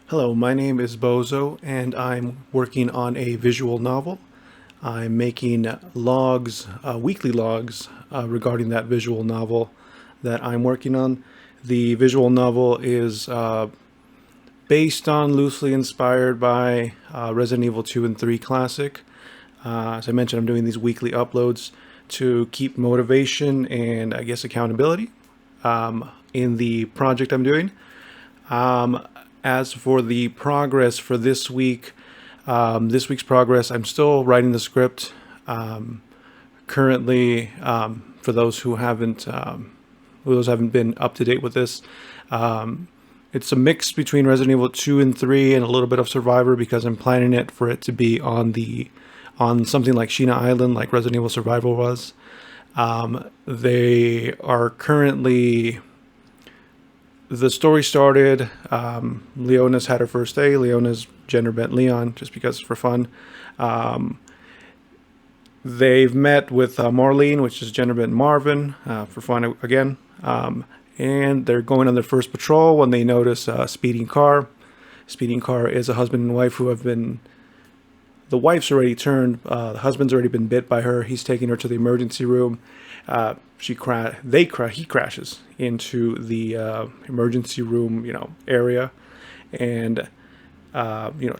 Hello, my name is Bozo, and I'm working on a visual novel. I'm making logs, weekly logs, regarding that visual novel that I'm working on. The visual novel is based on, loosely inspired by Resident Evil 2 and 3 classic. As I mentioned, I'm doing these weekly uploads to keep motivation and, I guess, accountability in the project I'm doing. As for the progress for this week's progress, I'm still writing the script. Currently, for those who haven't been up to date with this, it's a mix between Resident Evil 2 and 3 and a little bit of Survivor because I'm planning it for it to be on something like Sheena Island, like Resident Evil Survival was. They are currently. The story started. Leona's had her first day. Leona's gender bent Leon, just because for fun. They've met with Marlene, which is gender bent Marvin, for fun again. And they're going on their first patrol when they notice a speeding car. Speeding car is a husband and wife who have been. The wife's already turned. The husband's already been bit by her. He's taking her to the emergency room. He crashes into the emergency room, area, and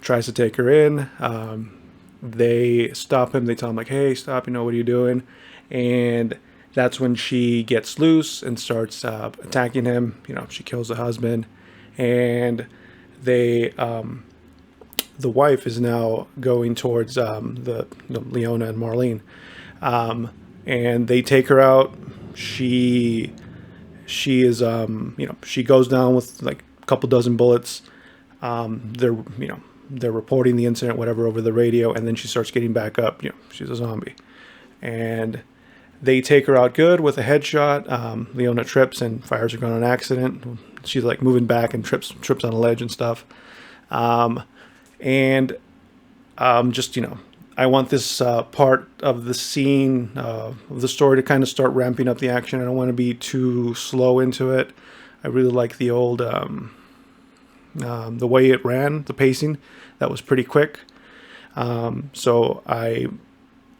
tries to take her in. They stop him. They tell him like, "Hey, stop! What are you doing?" And that's when she gets loose and starts attacking him. She kills the husband, and the wife is now going towards the Leona and Marlene. And they take her out. She is she goes down with like a couple dozen bullets. They're reporting the incident, whatever, over the radio, and then she starts getting back up. She's a zombie, and they take her out good with a headshot. Leona trips and fires her gun on accident. She's like moving back and trips on a ledge and stuff. And just I want this part of the scene of the story to kind of start ramping up the action. I don't want to be too slow into it. I really like the old the way it ran, the pacing. That was pretty quick. So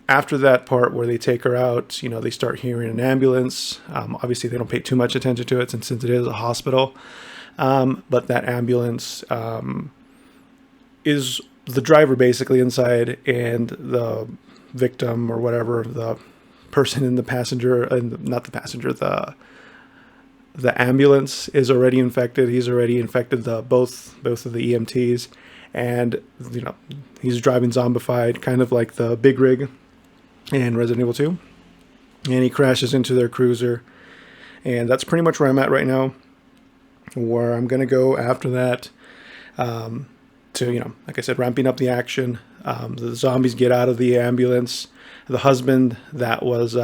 after that part where they take her out, they start hearing an ambulance. Obviously, they don't pay too much attention to it since it is a hospital. But that ambulance is the driver basically inside, and the victim or whatever, the person in the passenger, and not the passenger, the ambulance is already infected. He's already infected both of the EMTs, and he's driving zombified, kind of like the big rig in Resident Evil 2, and he crashes into their cruiser, and that's pretty much where I'm at right now. Where I'm gonna go after that. To like I said, ramping up the action. The zombies get out of the ambulance. The husband that was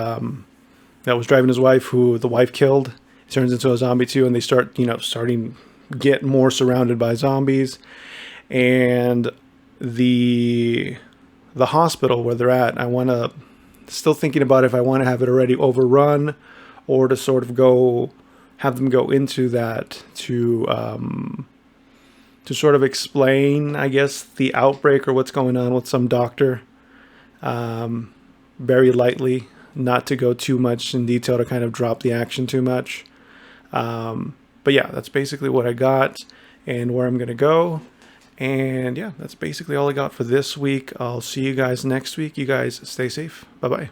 driving his wife, who the wife killed, turns into a zombie too, and they starting get more surrounded by zombies. And the hospital where they're at, still thinking about if I want to have it already overrun, or to sort of have them go into that to sort of explain, I guess, the outbreak or what's going on with some doctor, very lightly, not to go too much in detail to kind of drop the action too much. But yeah, that's basically what I got and where I'm going to go. And yeah, that's basically all I got for this week. I'll see you guys next week. You guys stay safe. Bye-bye.